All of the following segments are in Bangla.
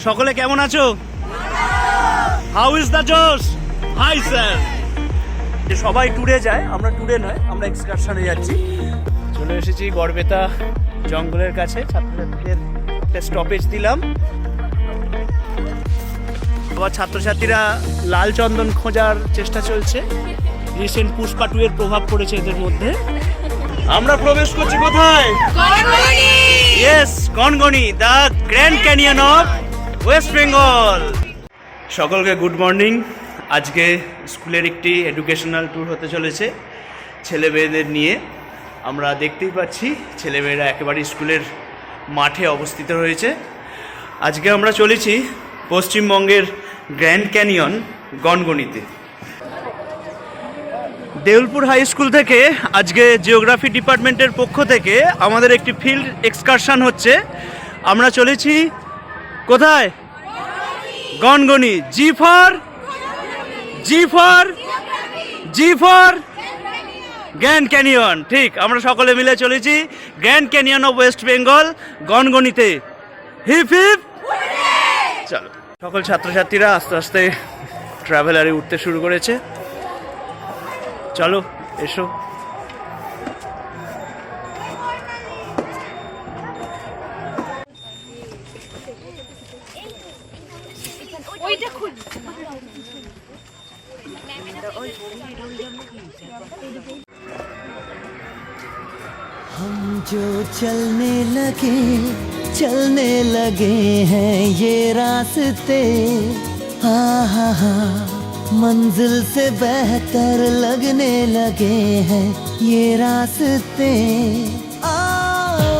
সকলে কেমন আছো? হাউ ইজ দ্য জোশ? Hi sir. সবাই ট্যুরে যায়, আমরা ট্যুরে নয়, আমরা এক্সকারশনে যাচ্ছি। চলে এসেছি গড়বেতা জঙ্গলের কাছে, ছাত্রছাত্রীদের একটা স্টপেজ দিলাম। আবার ছাত্রছাত্রীরা লাল চন্দন খোঁজার চেষ্টা চলছে। রিসেন্ট পুষ্পা 2 এর প্রভাব পড়েছে এদের মধ্যে। আমরা প্রবেশ করছি কোথায়? Yes, Gangani, the grand Canyon of West Bengal. সকলকে গুড মর্নিং। আজকে স্কুলের একটি এডুকেশনাল ট্যুর হতে চলেছে ছেলে মেয়েদের নিয়ে। আমরা দেখতেই পাচ্ছি ছেলেমেয়েরা একেবারে স্কুলের মাঠে অবস্থিত রয়েছে। আজকে আমরা চলেছি পশ্চিমবঙ্গের grand canyon গনগনিতে। Deulpur high school থেকে আজকে জিওগ্রাফি ডিপার্টমেন্টের পক্ষ থেকে আমাদের একটি ফিল্ড এক্সকারশন হচ্ছে। আমরা চলেছি কোথায়? Gongoni. G for Grand Canyon. ঠিক, আমরা সকলে মিলে চলেছি Grand Canyon of West Bengal গনগনিতে। Hip hip. চলো, সকল ছাত্রছাত্রীরা আস্তে আস্তে ট্রাভেলারে উঠতে শুরু করেছে। চলো এসো। हम जो चलने लगे हैं ये रास्ते, मंजिल से बेहतर लगने लगे हैं ये रास्ते। आओ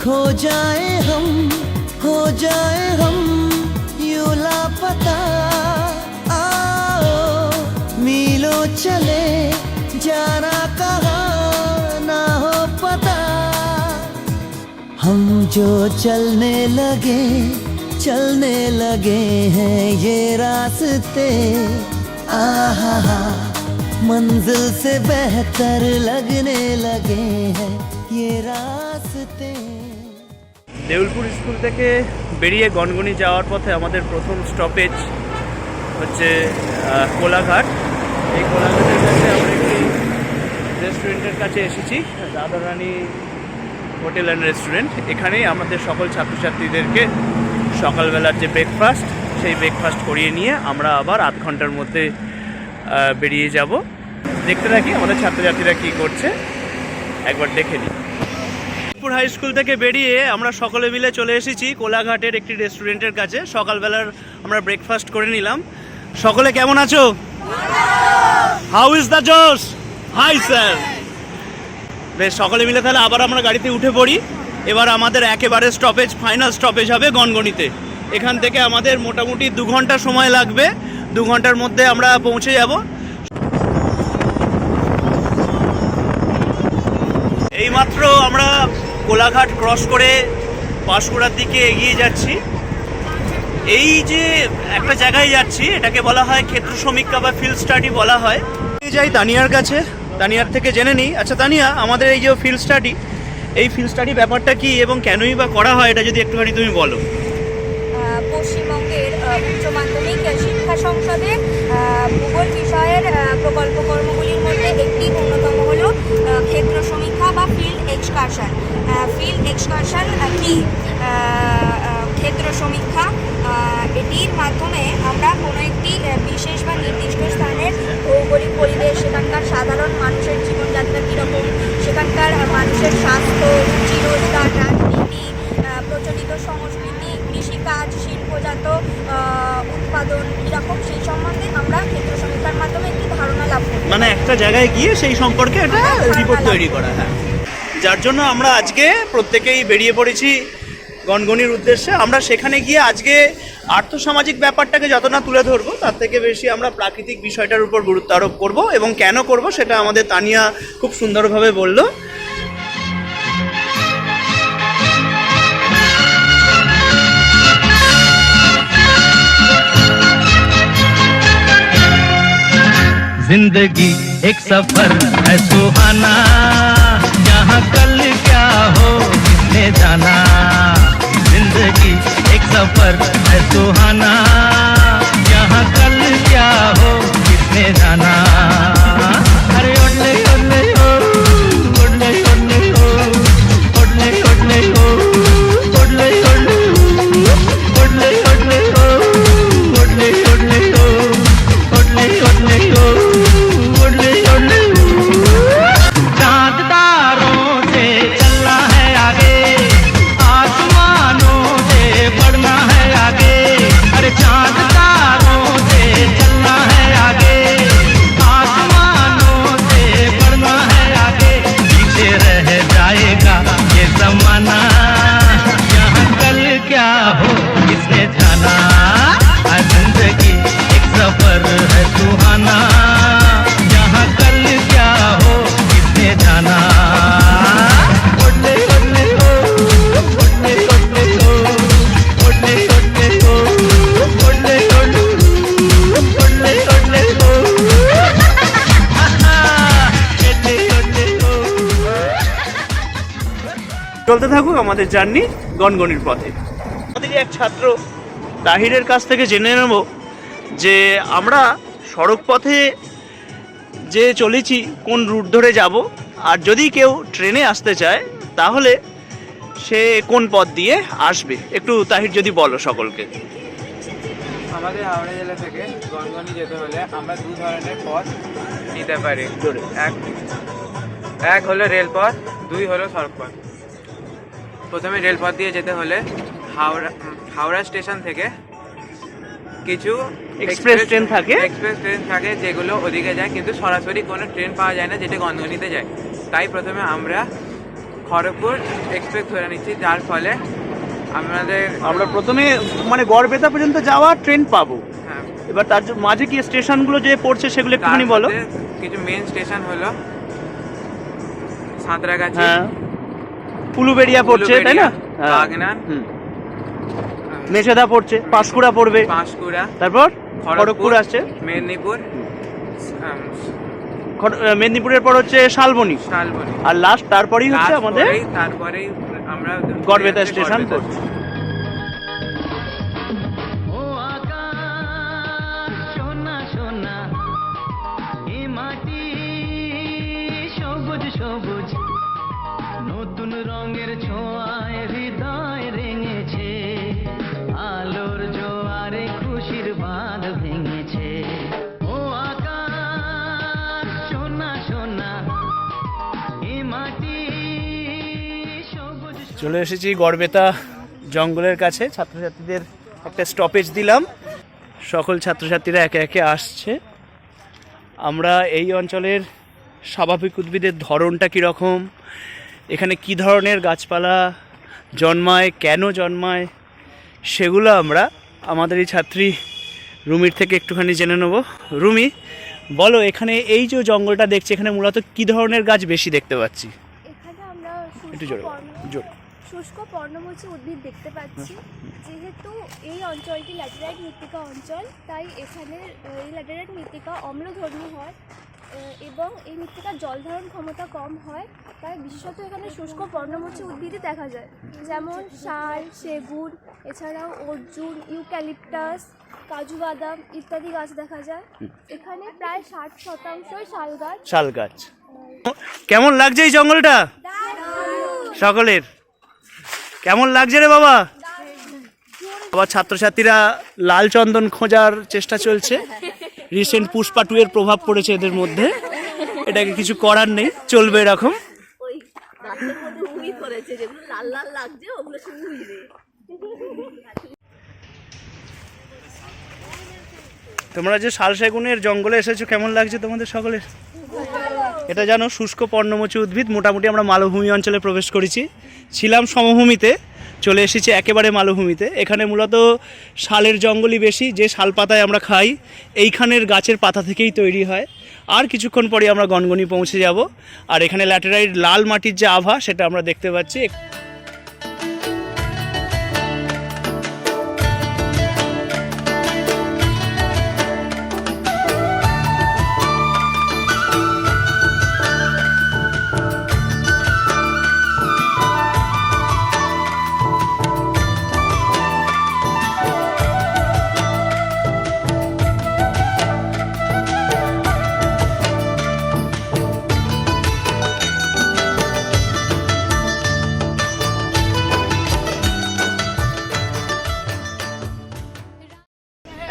खो जाए हम, हो जाए हम यूं लापता। आओ मीलों चले जाना कहाँ ना हो पता। हम जो चलने लगे हैं ये रास्ते, मंजिल से बेहतर लगने लगे हैं ये रास्ते। দেউলপুর স্কুল থেকে বেরিয়ে গনগনি যাওয়ার পথে আমাদের প্রথম স্টপেজ হচ্ছে কোলাঘাট। এই কোলাঘাটের কাছে আমরা একটি রেস্টুরেন্টের কাছে এসেছি, রাধারানী হোটেল অ্যান্ড রেস্টুরেন্ট। এখানেই আমাদের সকল ছাত্রছাত্রীদেরকে সকালবেলার যে ব্রেকফাস্ট, সেই ব্রেকফাস্ট করিয়ে নিয়ে আমরা আবার আধ ঘন্টার মধ্যে বেরিয়ে যাব। দেখতে থাকি আমাদের ছাত্রছাত্রীরা কী করছে, একবার দেখে নিই। দেউলপুর হাই স্কুল থেকে বেরিয়ে আমরা সকলে মিলে চলে এসেছি কোলাঘাটের একটি রেস্টুরেন্টের কাছে। সকালবেলার আমরা ব্রেকফাস্ট করে নিলাম। সকলে কেমন আছো? হাউ ইজ দ্য জোশ? Hi sir. বেশ, সকলে মিলে তাহলে আবার আমরা গাড়িতে উঠে পড়ি। এবার আমাদের একেবারে স্টপেজ, ফাইনাল স্টপেজ হবে গনগনিতে। এখান থেকে আমাদের মোটামুটি 2 ঘন্টা সময় লাগবে। 2 ঘন্টার মধ্যে আমরা পৌঁছে যাব। এইমাত্র আমরা কোলাঘাট ক্রস করে পাঁশকুড়ার দিকে এগিয়ে যাচ্ছি। এই যে একটা জায়গায় যাচ্ছি, এটাকে বলা হয় ক্ষেত্র সমীক্ষা বা ফিল্ড স্টাডি বলা হয়। যাই তানিয়ার কাছে, তানিয়ার থেকে জেনে নিই। আচ্ছা তানিয়া, আমাদের এই যে ফিল্ড স্টাডি, এই ফিল্ড স্টাডি ব্যাপারটা কি এবং কেনই বা করা হয়, এটা যদি একটুখানি তুমি বলো। পশ্চিমবঙ্গের উচ্চ মাধ্যমিক শিক্ষা সংসদে ভূগোল বিষয়ের প্রকল্প কর্মগুলির মধ্যে একটি অন্যতম হল ক্ষেত্র সমীক্ষা বা ফিল্ড এক্সকারশন। ফিল্ড এক্সকারশন কি? ক্ষেত্র সমীক্ষা, এটির মাধ্যমে আমরা কোনো একটি বিশেষ বা নির্দিষ্ট স্থানের ভৌগোলিক পরিবেশ, সেখানকার সাধারণ মানুষের জীবনযাত্রা কীরকম, সেখানকার মানুষের স্বাস্থ্য, রুচি, রোজগার, রাজনীতি, প্রচলিত সংস্কৃতি, কৃষিকাজ, শিল্পজাত উৎপাদন কীরকম, সেই সম্বন্ধে আমরা ক্ষেত্র সমীক্ষার মাধ্যমে একটি ধারণা লাভ করি। মানে একটা জায়গায় গিয়ে সেই সম্পর্কে একটা রিপোর্ট তৈরি করা। হ্যাঁ, যার জন্য আমরা আজকে প্রত্যেকেই বেরিয়ে পড়েছি গনগনির উদ্দেশ্যে। আমরা সেখানে গিয়ে আজকে আর্থসামাজিক ব্যাপারটাকে যত না তুলে ধরবো, তার থেকে বেশি আমরা প্রাকৃতিক বিষয়টার উপর গুরুত্ব আরোপ করবো। এবং কেন করব সেটা আমাদের তানিয়া খুব সুন্দরভাবে বলল। जिंदगी एक सफर है सुहाना, जहाँ कल क्या हो किसने जाना। जिंदगी एक सफर है सुहाना, यहाँ कल क्या हो किसने जाना। अरे ओडले ओडले ओ, ओडले ओडले ओ, ओडले ओडले ओ, ओडले ओडले ओ, ओडले ओडले ओ, ओडले ओडले ओ, ओडले ओडले ओ, ओडले ओडले ओ। चाँद तारों से चलना है आगे, आसमानों से बढ़ना है आगे। अरे चाँद तारों से चलना है आगे, आसमानों से बढ़ना है आगे। पीछे रह जाएगा ये जमाना, यहाँ कल क्या हो किसने जाना। जिंदगी एक सफर है सुहाना, यहाँ कल क्या हो किसने जाना। ओडले ओडले ओ, ओडले ओडले ओ, ओडले ओडले ओ, ओडले ओडले ओ, ओडले ओडले ओ, ओडले ओडले ओ। চলতে থাকুক আমাদের জার্নি গনগনির পথে। আমাদের এক ছাত্র তাহিরের কাছ থেকে জেনে নেব যে আমরা সড়ক পথে যে চলেছি কোন রুট ধরে যাব, আর যদি কেউ ট্রেনে আসতে চায় তাহলে সে কোন পথ দিয়ে আসবে। একটু তাহির যদি বলো সকলকে। আমাদের হাওড়া জেলা থেকে গনগনি যেতে হলে আমরা দু ধরনের পথ নিতে পারি। জোরে। এক হলো রেলপথ, দুই হলো সড়কপথ। প্রথমে রেলপথ দিয়ে যেতে হলে হাওড়া স্টেশন থেকে কিছু এক্সপ্রেস ট্রেন থাকে যেগুলো ওদিকে যায়, কিন্তু সরাসরি কোনো ট্রেন পাওয়া যায় না যেটা গনগনিতে যায়। তাই প্রথমে আমরা খড়গপুর এক্সপ্রেস ধরে নিচ্ছি, যার ফলে আমরা প্রথমে মানে গড়বেতা পর্যন্ত যাওয়া ট্রেন পাবো। হ্যাঁ, এবার তার মাঝে কি স্টেশনগুলো যে পড়ছে সেগুলো একটুখানি তার বলো। মধ্যে কিছু মেন স্টেশন হলো সাঁতরাগাছি, হ্যাঁ, উলুবেড়িয়া পড়ছে, তাই না? হ্যাঁ। বাগনান, মেছেদা পড়ছে, পাঁশকুড়া পড়বে, পাঁশকুড়া, তারপর খড়গপুর আসছে, মেদিনীপুর, মেদিনীপুরের পর হচ্ছে শালবনী, শালবনী, আর লাস্ট তারপরেই হচ্ছে আমাদের তারপরেই আমরা গড়বেতা স্টেশন পড়ছে। ও আকাশ সোনা সোনা, এ মাটি সবুজ সবুজ, নতুন রঙের ছোঁয়ায় হৃদয় রেঙেছে, আলোর জোয়ারে খুশির বাঁধ ভেঙেছে। ও আকাশ সোনা সোনা, এ মাটি সবুজ। চলে এসেছি গড়বেতা জঙ্গলের কাছে। ছাত্রছাত্রীদের একটা স্টপেজ দিলাম, সকল ছাত্রছাত্রীরা একে একে আসছে। আমরা এই অঞ্চলের স্বাভাবিক উদ্ভিদের ধরনটা কীরকম, এখানে কি ধরনের গাছপালা জন্মায়, কেন জন্মায়, সেগুলো আমরা আমাদের এই ছাত্রী রুমির থেকে একটুখানি জেনে নেব। রুমি, বলো এখানে এই যে জঙ্গলটা দেখছি, এখানে মূলত কি ধরনের গাছ বেশি দেখতে পাচ্ছি? এখানে আমরা একটু জোরে জোরে। শুষ্ক পর্ণমোচী উদ্ভিদ দেখতে পাচ্ছি। যেহেতু এই অঞ্চলটি ল্যাটেরাইট মৃত্তিকা অঞ্চল, তাই এখানে এই ল্যাটেরাইট মৃত্তিকা অম্লধর্মী হয় এবং এই মৃত্তিকার জল ধারণ ক্ষমতা কম হয়, তাই বিশেষত এখানে শুষ্ক পর্ণমোচী উদ্ভিদই দেখা যায়, যেমন শাল, সেগুন, এছাড়াও অর্জুন, ইউক্যালিপটাস, কাজু বাদাম ইত্যাদি গাছ দেখা যায়। এখানে প্রায় 60% শাল গাছ। কেমন লাগছে এই জঙ্গলটা সকলের? কেমন লাগছে রে বাবা? আবার ছাত্রছাত্রীরা লাল চন্দন খোঁজার চেষ্টা চলছে। রিসেন্ট পুষ্পা 2 এর প্রভাব পড়েছে এদের মধ্যে, এটাকে কিছু করার নেই, চলবে এরকম। তোমরা যে শাল সেগুনের জঙ্গলে এসেছো, কেমন লাগছে তোমাদের সকলের? এটা জানো শুষ্ক পর্ণমোচী উদ্ভিদ। মোটামুটি আমরা মালভূমি অঞ্চলে প্রবেশ করেছি, ছিলাম সমভূমিতে, চলে এসেছি একেবারে মালভূমিতে। এখানে মূলত শালের জঙ্গলই বেশি, যে শাল পাতায় আমরা খাই এইখানের গাছের পাতা থেকেই তৈরি হয়। আর কিছুক্ষণ পরে আমরা গনগনি পৌঁছে যাব, আর এখানে ল্যাটেরাইট লাল মাটির যে আভা সেটা আমরা দেখতে পাচ্ছি।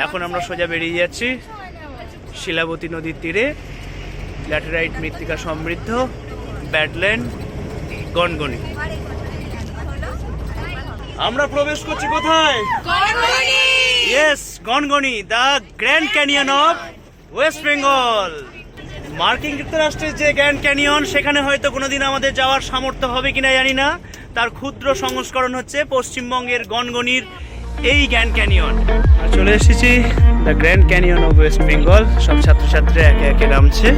এখন আমরা সোজা বেরিয়ে যাচ্ছি শিলাবতী নদীর তীরে ল্যাটেরাইট মৃত্তিকা সমৃদ্ধ ব্যাডল্যান্ড গনগনি। আমরা প্রবেশ করছি কোথায়? Yes, Gangani, the grand Canyon of West Bengal. মার্কিন যুক্তরাষ্ট্রের যে গ্র্যান্ড ক্যানিয়ন, সেখানে হয়তো কোনোদিন আমাদের যাওয়ার সামর্থ্য হবে কিনা জানি না, তার ক্ষুদ্র সংস্করণ হচ্ছে পশ্চিমবঙ্গের গনগনির এই গ্র্যান্ড ক্যানিয়ন। চলে এসেছি the grand Canyon of West Bengal. সব ছাত্রছাত্রীরা একে একে নামছে।